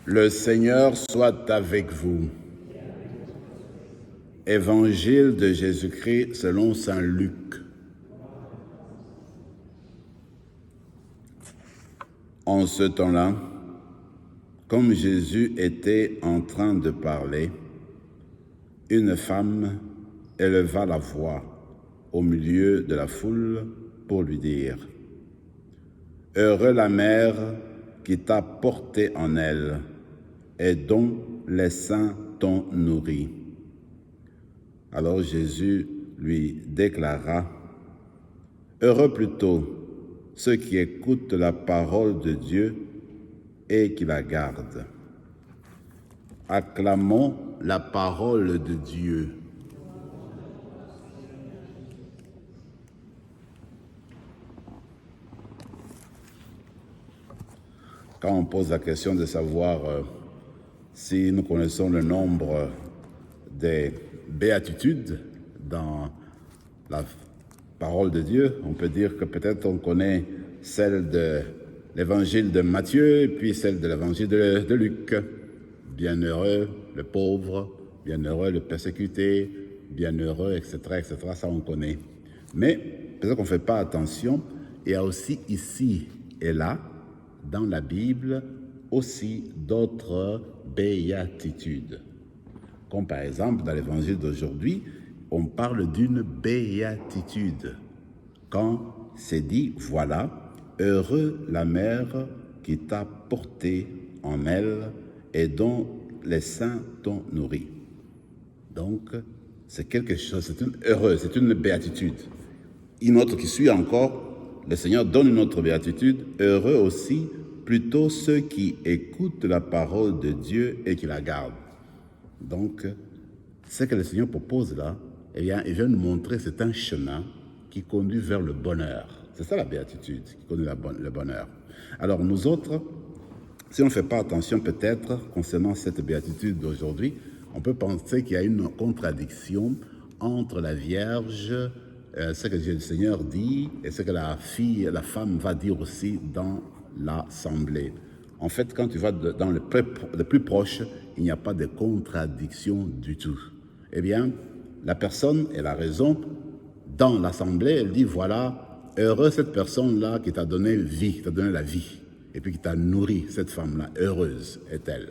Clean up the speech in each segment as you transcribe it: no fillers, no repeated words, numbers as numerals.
Le Seigneur soit avec vous. Évangile de Jésus-Christ selon saint Luc. En ce temps-là, comme Jésus était en train de parler, une femme éleva la voix au milieu de la foule pour lui dire : « Heureux la mère qui t'a porté en elle et dont les seins t'ont nourri. » Alors Jésus lui déclara : « Heureux plutôt ceux qui écoutent la parole de Dieu et qui la gardent. » Acclamons la parole de Dieu. Quand on pose la question de savoir si nous connaissons le nombre des béatitudes dans la parole de Dieu, on peut dire que peut-être on connaît celle de l'évangile de Matthieu et puis celle de l'évangile de Luc. Bienheureux le pauvre, bienheureux le persécuté, bienheureux, etc., etc., ça on connaît. Mais peut-être qu'on ne fait pas attention, il y a aussi ici et là, dans la Bible, aussi d'autres béatitudes. Comme par exemple, dans l'évangile d'aujourd'hui, on parle d'une béatitude. Quand c'est dit, voilà, heureux la mère qui t'a porté en elle et dont les seins t'ont nourri. Donc, c'est quelque chose, c'est une béatitude. Une autre qui suit encore, le Seigneur donne une autre béatitude, heureux aussi plutôt ceux qui écoutent la parole de Dieu et qui la gardent. Donc, ce que le Seigneur propose là, eh bien, il vient nous montrer, c'est un chemin qui conduit vers le bonheur. C'est ça la béatitude, qui conduit le bonheur. Alors nous autres, si on ne fait pas attention peut-être concernant cette béatitude d'aujourd'hui, on peut penser qu'il y a une contradiction entre la Vierge, ce que le Seigneur dit et ce que la femme va dire aussi dans l'assemblée. En fait, quand tu vas dans le plus proche, il n'y a pas de contradiction du tout. Eh bien, la personne, elle a raison. Dans l'assemblée, elle dit, voilà, heureux cette personne-là qui t'a donné vie, qui t'a donné la vie, et puis qui t'a nourri, cette femme-là, heureuse est-elle.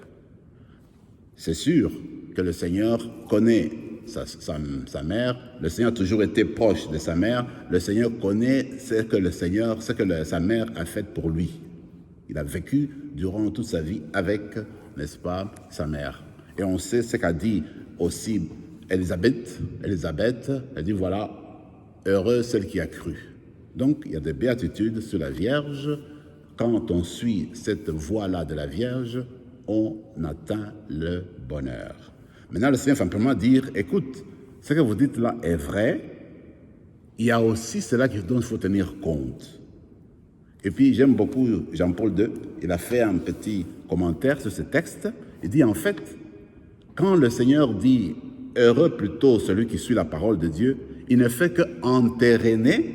C'est sûr que le Seigneur connaît sa mère, le Seigneur a toujours été proche de sa mère, le Seigneur connaît ce que sa mère a fait pour lui. Il a vécu durant toute sa vie avec, n'est-ce pas, sa mère. Et on sait ce qu'a dit aussi Élisabeth, elle dit voilà, heureuse celle qui a cru. Donc il y a des béatitudes sur la Vierge. Quand on suit cette voie-là de la Vierge, on atteint le bonheur. Maintenant, le Seigneur va simplement dire, écoute, ce que vous dites là est vrai, il y a aussi cela dont il faut tenir compte. Et puis, j'aime beaucoup Jean-Paul II, il a fait un petit commentaire sur ce texte. Il dit, en fait, quand le Seigneur dit « heureux plutôt celui qui suit la parole de Dieu », il ne fait qu'entériner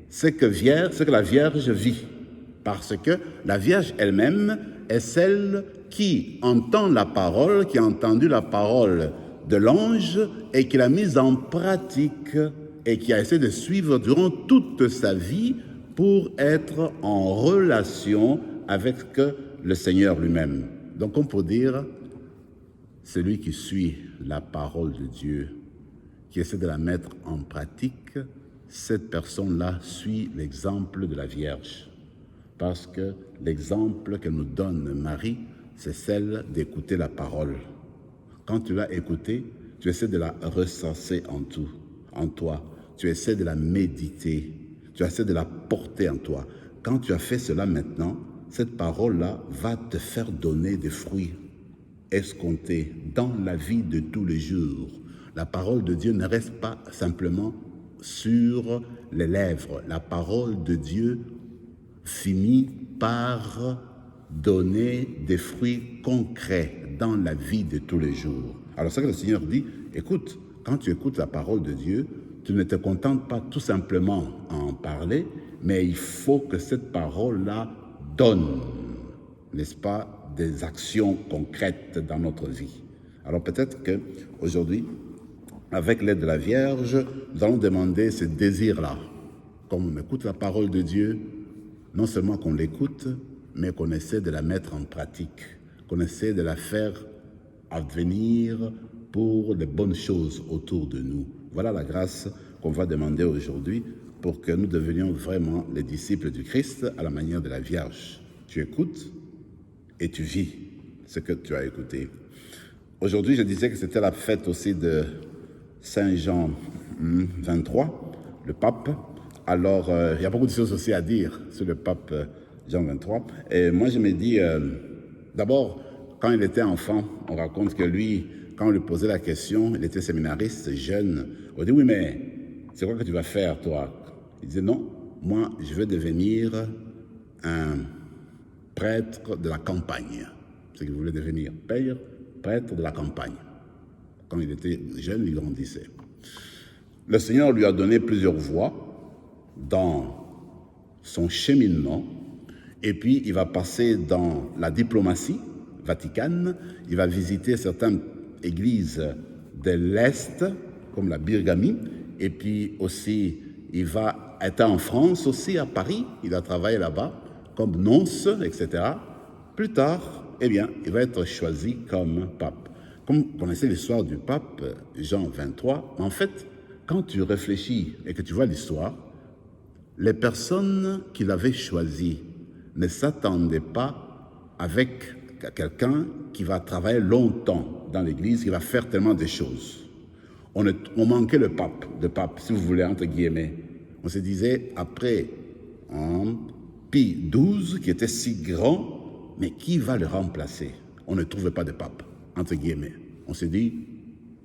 ce que la Vierge vit. Parce que la Vierge elle-même est celle qui entend la parole, qui a entendu la parole de l'ange et qui l'a mise en pratique et qui a essayé de suivre durant toute sa vie pour être en relation avec le Seigneur lui-même. Donc on peut dire, celui qui suit la parole de Dieu, qui essaie de la mettre en pratique, cette personne-là suit l'exemple de la Vierge. Parce que l'exemple que nous donne Marie, c'est celle d'écouter la parole. Quand tu l'as écoutée, tu essaies de la recenser en toi. Tu essaies de la méditer. Tu essaies de la porter en toi. Quand tu as fait cela maintenant, cette parole-là va te faire donner des fruits escomptés dans la vie de tous les jours. La parole de Dieu ne reste pas simplement sur les lèvres. La parole de Dieu finit par donner des fruits concrets dans la vie de tous les jours. Alors c'est que le Seigneur dit, écoute, quand tu écoutes la parole de Dieu, tu ne te contentes pas tout simplement à en parler, mais il faut que cette parole-là donne, n'est-ce pas, des actions concrètes dans notre vie. Alors peut-être qu'aujourd'hui, avec l'aide de la Vierge, nous allons demander ce désir-là. Comme on écoute la parole de Dieu, non seulement qu'on l'écoute, mais qu'on essaie de la mettre en pratique, qu'on essaie de la faire advenir pour les bonnes choses autour de nous. Voilà la grâce qu'on va demander aujourd'hui pour que nous devenions vraiment les disciples du Christ à la manière de la Vierge. Tu écoutes et tu vis ce que tu as écouté. Aujourd'hui, je disais que c'était la fête aussi de Saint Jean 23, le pape. Alors, il y a beaucoup de choses aussi à dire sur le pape Jean 23. Et moi, je me dis, d'abord, quand il était enfant, on raconte que lui, quand on lui posait la question, il était séminariste, jeune. On dit, oui, mais c'est quoi que tu vas faire, toi? Il disait, non, moi, je veux devenir un prêtre de la campagne. C'est ce qu'il voulait devenir, prêtre de la campagne. Quand il était jeune, il grandissait. Le Seigneur lui a donné plusieurs voies dans son cheminement, et puis il va passer dans la diplomatie vaticane, il va visiter certaines églises de l'Est, comme la Birgamie, et puis aussi il va être en France aussi, à Paris, il a travaillé là-bas, comme nonce, etc. Plus tard, eh bien, il va être choisi comme pape. Comme vous connaissez l'histoire du pape Jean 23, en fait, quand tu réfléchis et que tu vois l'histoire, les personnes qu'il avait choisies ne s'attendaient pas avec quelqu'un qui va travailler longtemps dans l'Église, qui va faire tellement de choses. On manquait le pape, si vous voulez, entre guillemets. On se disait, après Pie XII, qui était si grand, mais qui va le remplacer? On ne trouvait pas de pape, entre guillemets. On s'est dit,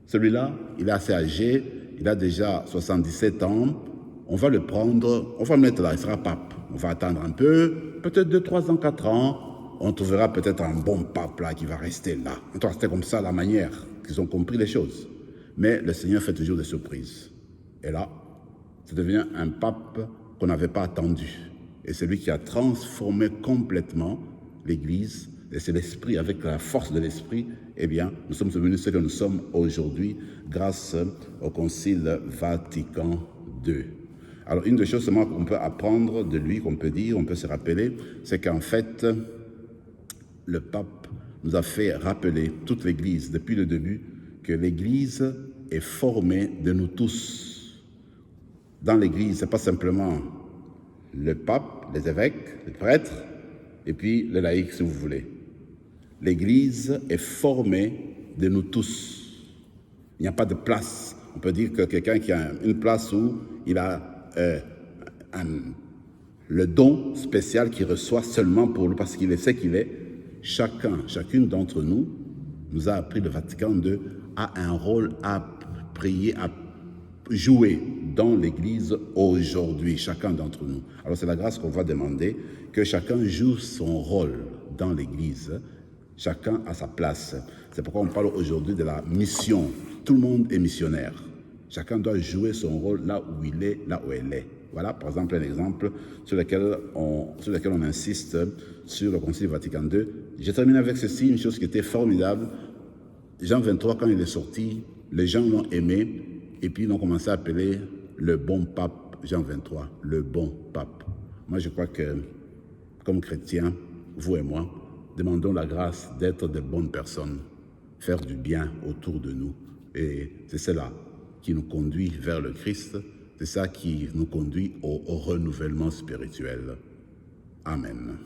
celui-là, il est assez âgé, il a déjà 77 ans, on va le prendre, on va le mettre là, il sera pape. On va attendre un peu, peut-être 2, 3 ans, 4 ans, on trouvera peut-être un bon pape là qui va rester là. C'était comme ça la manière qu'ils ont compris les choses. Mais le Seigneur fait toujours des surprises. Et là, c'est devenu un pape qu'on n'avait pas attendu. Et c'est lui qui a transformé complètement l'Église. Et c'est l'Esprit, avec la force de l'Esprit, eh bien, nous sommes devenus ce que nous sommes aujourd'hui grâce au Concile Vatican II. Alors, une des choses seulement qu'on peut apprendre de lui, qu'on peut dire, on peut se rappeler, c'est qu'en fait, le pape nous a fait rappeler, toute l'Église, depuis le début, que l'Église est formée de nous tous. Dans l'Église, ce n'est pas simplement le pape, les évêques, les prêtres, et puis les laïcs, si vous voulez. L'Église est formée de nous tous. Il n'y a pas de place. On peut dire que quelqu'un qui a une place où il a le don spécial qu'il reçoit seulement pour lui, parce qu'il sait qu'il est. Chacune d'entre nous a appris, le Vatican II a un rôle à prier, à jouer dans l'Église aujourd'hui, chacun d'entre nous. Alors c'est la grâce qu'on va demander, que chacun joue son rôle dans l'Église, chacun a sa place. C'est pourquoi on parle aujourd'hui de la mission. Tout le monde est missionnaire. Chacun doit jouer son rôle là où il est, là où elle est. Voilà, par exemple, un exemple sur lequel on insiste sur le Concile Vatican II. Je termine avec ceci, une chose qui était formidable. Jean 23, quand il est sorti, les gens l'ont aimé et puis ils ont commencé à appeler le bon pape Jean 23, le bon pape. Moi, je crois que, comme chrétiens, vous et moi, demandons la grâce d'être de bonnes personnes, faire du bien autour de nous. Et c'est cela qui nous conduit vers le Christ, c'est ça qui nous conduit au renouvellement spirituel. Amen.